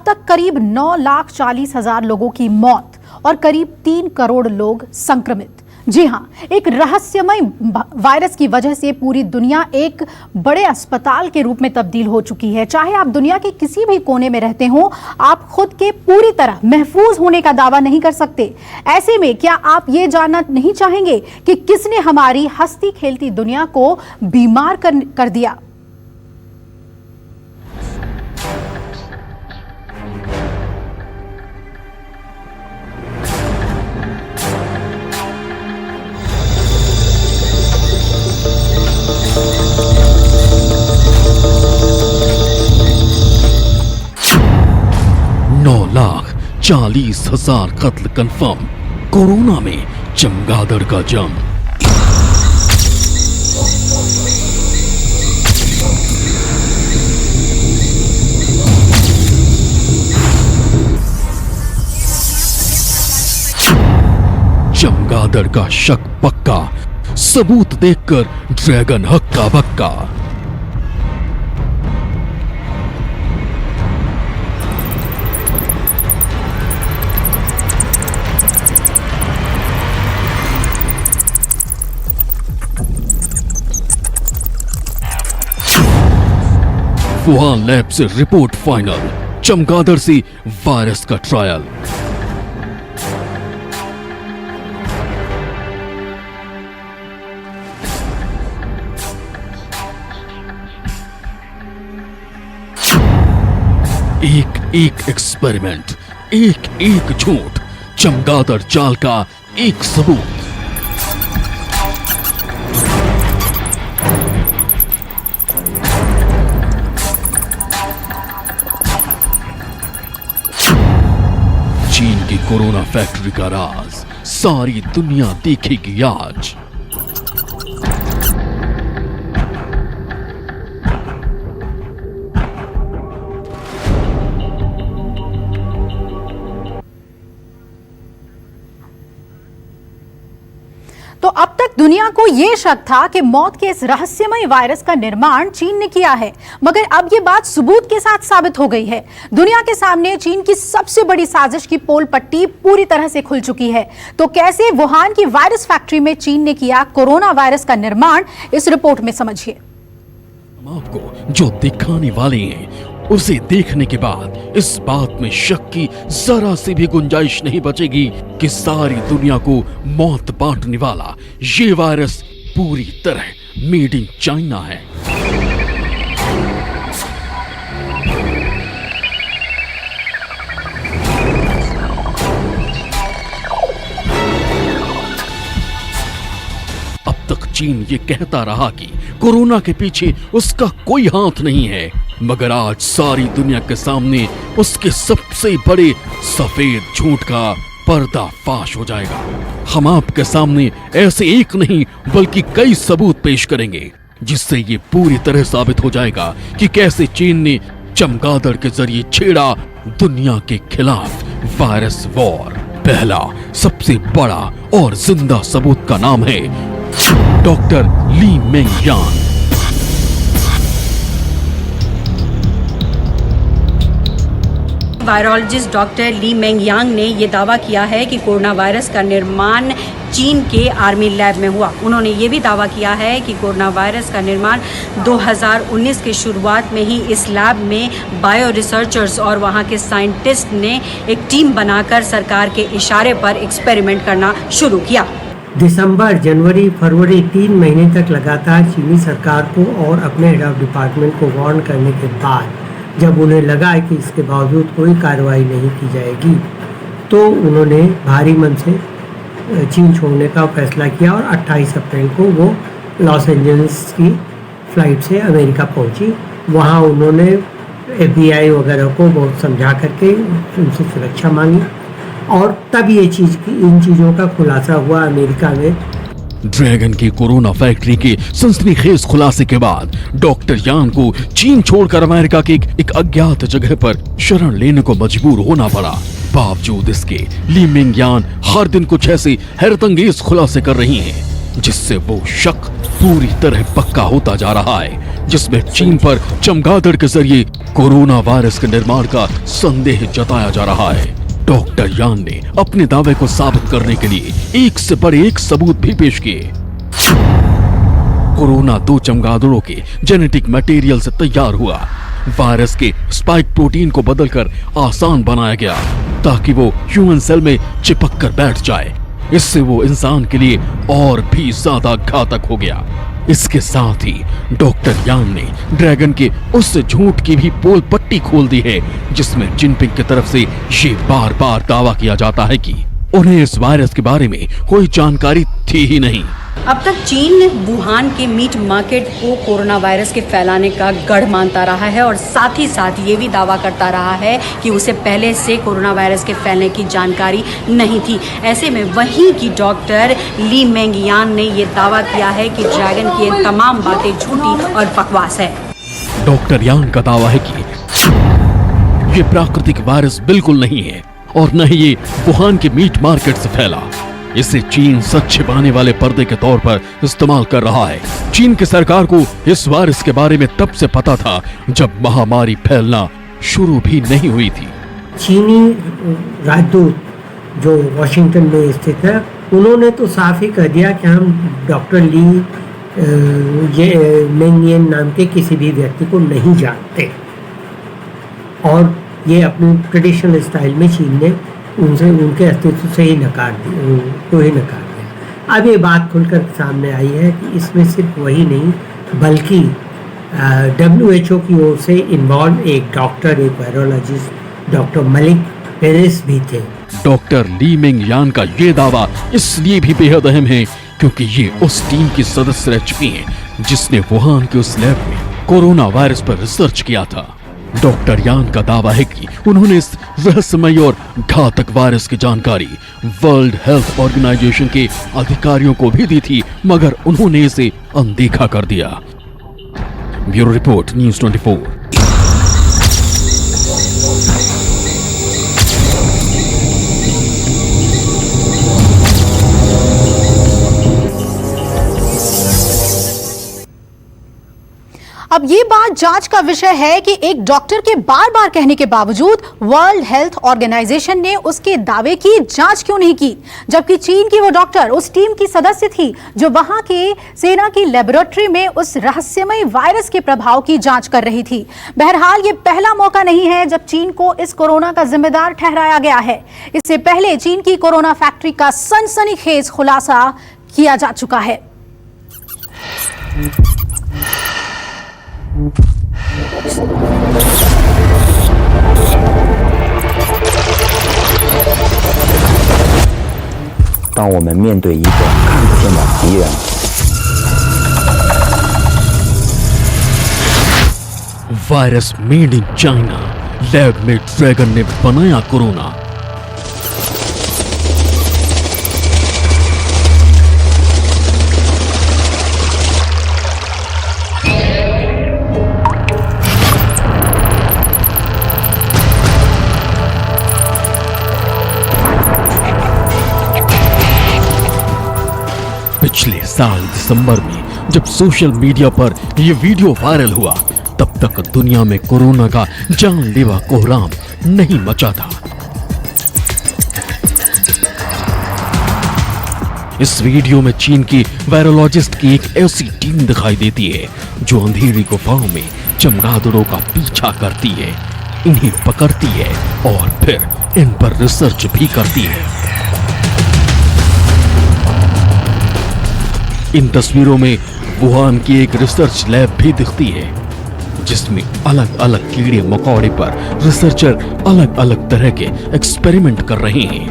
तक करीब 9,40,000 लोगों की मौत और करीब 3 करोड़ लोग संक्रमित। जी हां, एक रहस्यमय वायरस की वजह से पूरी दुनिया एक बड़े अस्पताल के रूप में तब्दील हो चुकी है। चाहे आप दुनिया के किसी भी कोने में रहते हो, आप खुद के पूरी तरह महफूज होने का दावा नहीं कर सकते। ऐसे में क्या आप ये जानना नहीं चाहेंगे कि किसने हमारी हंसती खेलती दुनिया को बीमार कर दिया? $9,40,000 कत्ल कंफर्म। कोरोना में चमगादड़ का जम। चमगादड़ का शक पक्का, सबूत देखकर ड्रैगन हक्का बक्का। वुहान लैब से रिपोर्ट फाइनल, चमगादड़ से वायरस का ट्रायल। एक एक एक्सपेरिमेंट, एक एक झूठ, चमगादड़ चाल का एक सबूत। चीन की कोरोना फैक्ट्री का राज सारी दुनिया देखेगी आज। तो अब तक दुनिया को यह शक था कि मौत के इस रहस्यमय वायरस का निर्माण चीन ने किया है, मगर अब यह बात सबूत के साथ साबित हो गई है। दुनिया के सामने चीन की सबसे बड़ी साजिश की पोल पट्टी पूरी तरह से खुल चुकी है। तो कैसे वुहान की वायरस फैक्ट्री में चीन ने किया कोरोना वायरस का निर्माण, इस रिपोर्ट में समझिए। आपको जो दिखाने वाले हैं उसे देखने के बाद इस बात में शक की जरा सी भी गुंजाइश नहीं बचेगी कि सारी दुनिया को मौत बांटने वाला ये वायरस पूरी तरह मेड इन चाइना है। अब तक चीन ये कहता रहा कि कोरोना के पीछे उसका कोई हाथ नहीं है, मगर आज सारी दुनिया के सामने उसके सबसे बड़े सफेद झूठ का पर्दाफाश हो जाएगा। हम आपके सामने ऐसे एक नहीं बल्कि कई सबूत पेश करेंगे, जिससे ये पूरी तरह साबित हो जाएगा कि कैसे चीन ने चमगादड़ के जरिए छेड़ा दुनिया के खिलाफ वायरस वॉर। पहला सबसे बड़ा और जिंदा सबूत का नाम है डॉक्टर ली मेंग यांग। वायरोलॉजिस्ट डॉक्टर ली मेंग यांग ने ये दावा किया है कि कोरोना वायरस का निर्माण चीन के आर्मी लैब में हुआ। उन्होंने ये भी दावा किया है कि कोरोना वायरस का निर्माण 2019 के शुरुआत में ही इस लैब में बायो रिसर्चर्स और वहाँ के साइंटिस्ट ने एक टीम बनाकर सरकार के इशारे पर एक्सपेरिमेंट करना शुरू किया। दिसंबर, जनवरी, फरवरी 3 महीने तक लगातार चीनी सरकार को और अपने हेड ऑफ डिपार्टमेंट को वार्न करने के बाद जब उन्हें लगा कि इसके बावजूद कोई कार्रवाई नहीं की जाएगी, तो उन्होंने भारी मन से चीन छोड़ने का फैसला किया और 28 अप्रैल को वो लॉस एंजल्स की फ़्लाइट से अमेरिका पहुंची। वहां उन्होंने FBI वगैरह को बहुत समझा करके उनसे सुरक्षा मांगी और तब ये इन चीज़ों का खुलासा हुआ अमेरिका में। ड्रैगन की कोरोना फैक्ट्री के सनसनीखेज खुलासे के बाद डॉक्टर यांग को चीन छोड़कर अमेरिका के एक अज्ञात जगह पर शरण लेने को मजबूर होना पड़ा। बावजूद इसके ली मेंग यांग हर दिन कुछ ऐसे हैरतअंगेज खुलासे कर रही हैं जिससे वो शक पूरी तरह पक्का होता जा रहा है, जिसमें चीन पर चमगादड़ के जरिए कोरोना वायरस के निर्माण का संदेह जताया जा रहा है। डॉक्टर यान ने अपने दावे को साबित करने के लिए एक से बड़े एक सबूत भी पेश किए। कोरोना 2 चमगादड़ों के जेनेटिक मटेरियल से तैयार हुआ। वायरस के स्पाइक प्रोटीन को बदलकर आसान बनाया गया ताकि वो ह्यूमन सेल में चिपक कर बैठ जाए। इससे वो इंसान के लिए और भी ज्यादा घातक हो गया। इसके साथ ही डॉक्टर यान ने ड्रैगन के उस झूठ की भी पोल पट्टी खोल दी है जिसमें जिनपिंग की तरफ से ये बार बार दावा किया जाता है कि उन्हें इस वायरस के बारे में कोई जानकारी थी ही नहीं। अब तक चीन वुहान के मीट मार्केट को कोरोना वायरस के फैलाने का गढ़ मानता रहा है और साथ ही साथ ये भी दावा करता रहा है कि उसे पहले से कोरोना वायरस के फैलने की जानकारी नहीं थी। ऐसे में वहीं की डॉक्टर ली मेंगयांग ने ये दावा किया है कि ड्रैगन की ये तमाम बातें झूठी और बकवास है। डॉक्टर यांग का दावा है कि ये प्राकृतिक वायरस बिल्कुल नहीं है और न ही ये वुहान के मीट मार्केट से फैला। इसे चीन सच छिपाने वाले पर्दे के तौर पर इस्तेमाल कर रहा है। चीन की सरकार को इस वायरस के बारे में तब से पता था जब महामारी फैलना शुरू भी नहीं हुई थी। चीनी राजदूत जो वॉशिंगटन में स्थित है, उन्होंने तो साफ ही कह दिया कि हम डॉक्टर ली मेंगियन नाम के किसी भी व्यक्ति को नहीं जानते और ये अपनी ट्रेडिशनल स्टाइल में चीन ने उनसे उनके अस्तित्व से ही नकार दिया। अब ये बात खुलकर सामने आई है कि इसमें सिर्फ वही नहीं बल्कि WHO की ओर से इन्वॉल्व एक डॉक्टर, एक वायरोलॉजिस्ट डॉक्टर मलिक पेरेस भी थे। डॉक्टर ली मेंगयांग का ये दावा इसलिए भी बेहद अहम है क्योंकि ये उस टीम की सदस्य रह चुकी हैं जिसने वुहान के उस लैब में कोरोना वायरस पर रिसर्च किया था। डॉक्टर यान का दावा है कि उन्होंने इस रहस्यमय और घातक वायरस की जानकारी वर्ल्ड हेल्थ ऑर्गेनाइजेशन के अधिकारियों को भी दी थी, मगर उन्होंने इसे अनदेखा कर दिया। Bureau report, news 24। अब ये बात जांच का विषय है कि एक डॉक्टर के बार बार कहने के बावजूद वर्ल्ड हेल्थ ऑर्गेनाइजेशन ने उसके दावे की जांच क्यों नहीं की, जबकि चीन की वो डॉक्टर उस टीम की सदस्य थी जो वहां के सेना की लेबोरेटरी में उस रहस्यमय वायरस के प्रभाव की जांच कर रही थी। बहरहाल ये पहला मौका नहीं है जब चीन को इस कोरोना का जिम्मेदार ठहराया गया है। इससे पहले चीन की कोरोना फैक्ट्री का सनसनीखेज खुलासा किया जा चुका है। 当我们面对一个看不见的敌人， virus made in China, lab में ड्रैगन ने बनाया कोरोना। पिछले साल दिसंबर में जब सोशल मीडिया पर यह वीडियो वायरल हुआ, तब तक दुनिया में कोरोना का जानलेवा कोहराम नहीं मचा था। इस वीडियो में चीन की वायरोलॉजिस्ट की एक ऐसी टीम दिखाई देती है जो अंधेरी गुफाओं में चमगादड़ों का पीछा करती है, इन्हें पकड़ती है और फिर इन पर रिसर्च भी करती है। इन तस्वीरों में वुहान की एक रिसर्च लैब भी दिखती है जिसमें अलग अलग कीड़े मकोड़े पर रिसर्चर अलग अलग तरह के एक्सपेरिमेंट कर रहे हैं।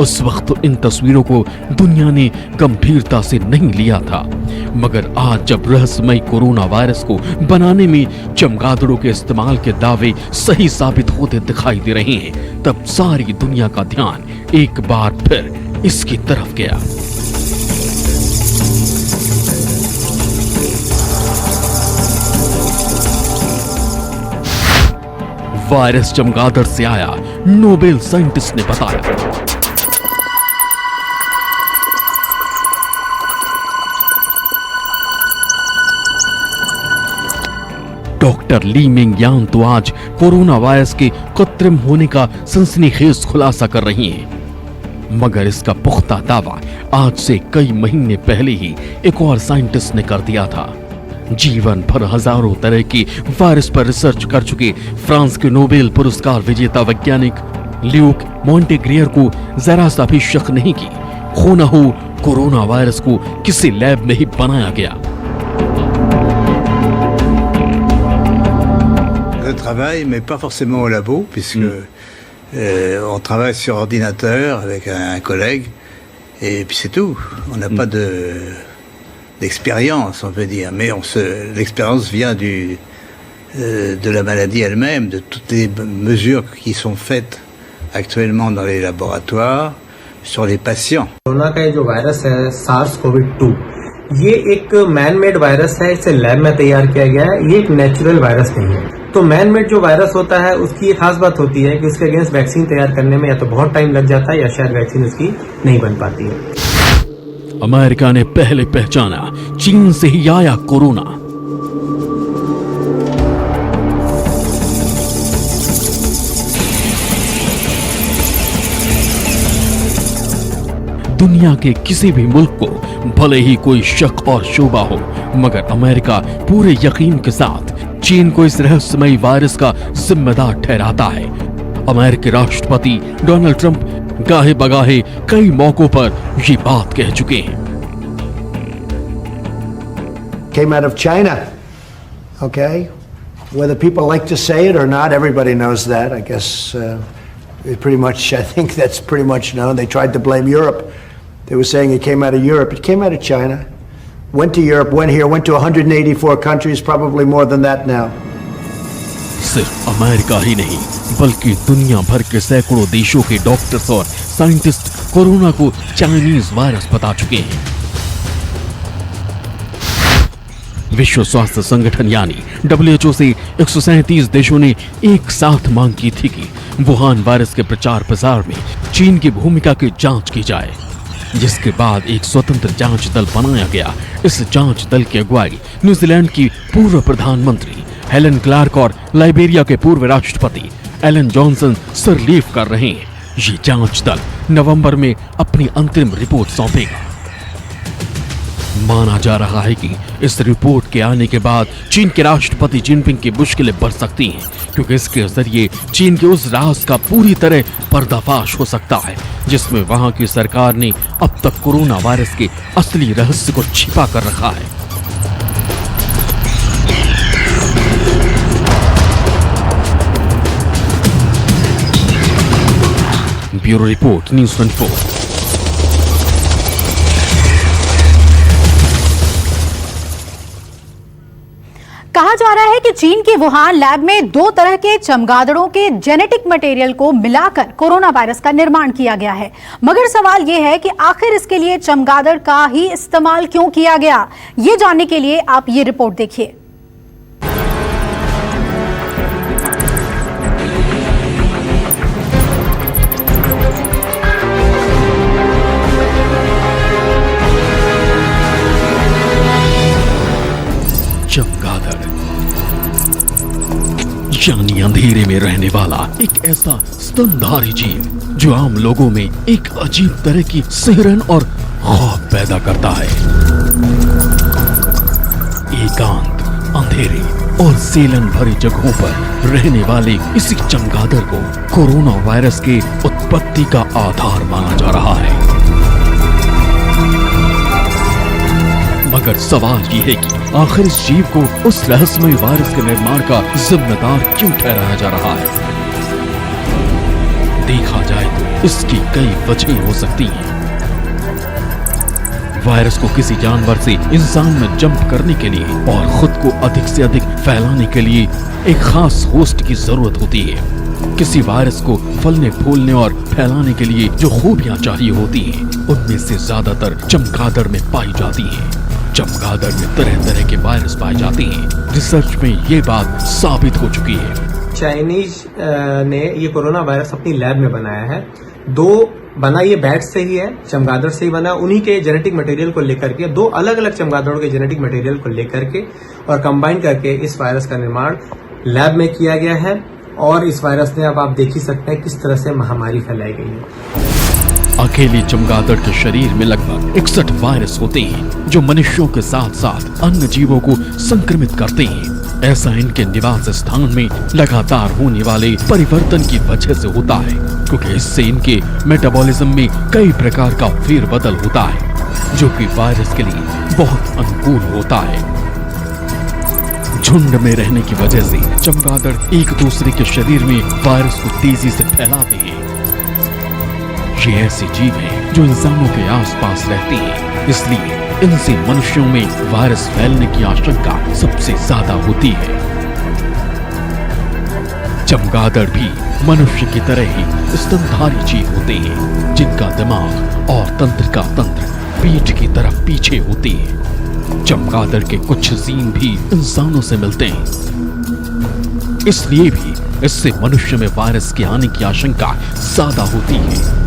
उस वक्त तो इन तस्वीरों को दुनिया ने गंभीरता से नहीं लिया था, मगर आज जब रहस्यमय कोरोना वायरस को बनाने में चमगादड़ों के इस्तेमाल के दावे सही साबित होते दिखाई दे रहे हैं, तब सारी दुनिया का ध्यान एक बार फिर इसकी तरफ गया। वायरस चमगादड़ से आया, नोबेल साइंटिस्ट ने बताया। डॉक्टर ली मेंग यांग तो आज कोरोना वायरस के कृत्रिम होने का सनसनीखेज खुलासा कर रही हैं। मगर इसका पुख्ता दावा आज से कई महीने पहले ही एक और साइंटिस्ट ने कर दिया था। जीवन भर हजारों तरह के वायरस पर रिसर्च कर चुके फ्रांस के नोबेल पुरस्कार विजेता वैज्ञानिक ल्यूक मॉन्टेग्रियर को जरा सा भी शक नहीं कि हो न हो कोरोना वायरस को किसी लैब में ही बनाया गया। Le travail, mais pas forcément au labo, puisque on travaille sur ordinateur avec un collègue, et puis c'est tout. On n'a pas d'expérience, on peut dire, mais l'expérience vient de la maladie elle-même, de toutes les mesures qui sont faites actuellement dans les laboratoires sur les patients. Corona का जो virus है SARS-CoV-2, ये एक man made virus है, इसे lab में तैयार किया गया है। ये एक नेचुरल वायरस नहीं है। तो मैन मेड जो वायरस होता है उसकी एक खास बात होती है कि उसके अगेंस्ट वैक्सीन तैयार करने में या तो बहुत टाइम लग जाता है या शायद वैक्सीन उसकी नहीं बन पाती है। अमेरिका ने पहले पहचाना, चीन से ही आया कोरोना। दुनिया के किसी भी मुल्क को भले ही कोई शक और शोभा हो, मगर अमेरिका पूरे यकीन के साथ चीन को इस रहस्यमयी वायरस का जिम्मेदार ठहराता है। अमेरिकी राष्ट्रपति डोनाल्ड ट्रंप गाहे बगाहे कई मौकों पर ये बात कह चुके हैं। Came out of China, okay? Whether people like to say it or not, everybody knows that. I guess it pretty much, I think that's pretty much known. They tried to blame Europe. They were saying it came out of Europe. It came out of China. Went to Europe, went here, went to 184 countries, probably more than that now. सिर्फ America ही नहीं, बल्कि दुनिया भर के सैकड़ों देशों के doctors और साइंटिस्ट कोरोना को चाइनीज वायरस बता चुके हैं। विश्व स्वास्थ्य संगठन यानी WHO से 137 देशों ने एक साथ मांग की थी कि वुहान वायरस के प्रचार प्रसार में चीन की भूमिका की जांच की जाए, जिसके बाद एक स्वतंत्र जांच दल बनाया गया। इस जांच दल की अगुवाई न्यूजीलैंड की पूर्व प्रधानमंत्री हेलन क्लार्क और लाइबेरिया के पूर्व राष्ट्रपति एलन जॉनसन सरलीफ कर रहे हैं। ये जांच दल नवंबर में अपनी अंतिम रिपोर्ट सौंपेगा। माना जा रहा है कि इस रिपोर्ट के आने के बाद चीन के राष्ट्रपति जिनपिंग की मुश्किलें बढ़ सकती हैं, क्योंकि इसके जरिए चीन के उस राज का पूरी तरह पर्दाफाश हो सकता है जिसमें वहां की सरकार ने अब तक कोरोना वायरस के असली रहस्य को छिपा कर रखा है। Bureau report, news 24। कहा जा रहा है कि चीन के वुहान लैब में 2 तरह के चमगादड़ों के जेनेटिक मटेरियल को मिलाकर कोरोना वायरस का निर्माण किया गया है। मगर सवाल यह है कि आखिर इसके लिए चमगादड़ का ही इस्तेमाल क्यों किया गया? ये जानने के लिए आप ये रिपोर्ट देखिए। चमगादड़ यानी अंधेरे में रहने वाला एक ऐसा स्तनधारी जीव जो आम लोगों में एक अजीब तरह की सिहरन और खौफ पैदा करता है। एकांत, अंधेरे और सेलन भरी जगहों पर रहने वाले इसी चमगादड़ को कोरोना वायरस के उत्पत्ति का आधार माना जा रहा है। मगर सवाल ये है कि आखिर इस जीव को उस रहस्यमय वायरस के निर्माण का जिम्मेदार क्यों ठहराया जा रहा है? देखा जाए तो इसकी कई वजहें हो सकती हैं। वायरस को किसी जानवर से इंसान में जंप करने के लिए और खुद को अधिक से अधिक फैलाने के लिए एक खास होस्ट की जरूरत होती है। किसी वायरस को फलने फूलने और फैलाने के लिए जो खूबियां चाहिए होती हैं, उनमें से ज्यादातर चमगादड़ में पाई जाती हैं। चमगादड़ में तरह तरह के वायरस पाए जाते हैं। रिसर्च में ये बात साबित हो चुकी है। चाइनीज ने ये कोरोना वायरस अपनी लैब में बनाया है। बना ये बैट्स से ही है, चमगादड़ से ही बना। उन्हीं के जेनेटिक मटेरियल को लेकर के, 2 अलग अलग चमगादड़ों के जेनेटिक मटेरियल को लेकर के और कंबाइन करके इस वायरस का निर्माण लैब में किया गया है। और इस वायरस ने, अब आप देख ही सकते हैं किस तरह से महामारी फैलाई गई है। अकेले चमगादड़ के शरीर में लगभग 61 वायरस होते हैं जो मनुष्यों के साथ साथ अन्य जीवों को संक्रमित करते हैं। ऐसा इनके निवास स्थान में लगातार होने वाले परिवर्तन की वजह से होता है, क्योंकि इससे इनके मेटाबॉलिज्म में कई प्रकार का फेरबदल होता है जो कि वायरस के लिए बहुत अनुकूल होता है। झुंड में रहने की वजह से चमगादड़ एक दूसरे के शरीर में वायरस को तेजी से फैलाते हैं। ये ऐसे जीव हैं जो इंसानों के आसपास रहते हैं, इसलिए इनसे मनुष्यों में वायरस फैलने की आशंका सबसे ज्यादा होती है। चमगादड़ भी मनुष्य की तरह ही स्तनधारी जीव होते हैं, जिनका दिमाग और तंत्र का तंत्र पीठ की तरफ पीछे होते हैं। चमगादड़ के कुछ जीन भी इंसानों से मिलते हैं, इसलिए भी इससे मनुष्य में वायरस के आने की आशंका ज्यादा होती है।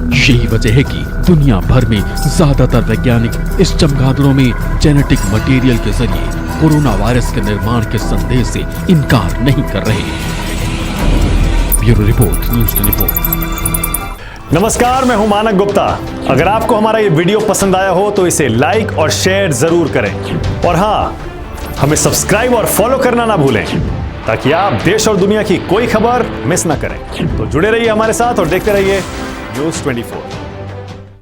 यही वजह है कि दुनिया भर में ज्यादातर वैज्ञानिक इस चमगादड़ों में जेनेटिक मटेरियल के जरिए कोरोना वायरस के निर्माण के संदेह से इनकार नहीं कर रहे हैं। Bureau report, news 24। नमस्कार, मैं हूं मानक गुप्ता। अगर आपको हमारा ये वीडियो पसंद आया हो तो इसे लाइक और शेयर जरूर करें, और हाँ, हमें सब्सक्राइब और फॉलो करना ना भूलें ताकि आप देश और दुनिया की कोई खबर मिस ना करें। तो जुड़े रहिए हमारे साथ और देखते रहिए न्यूज़ 24।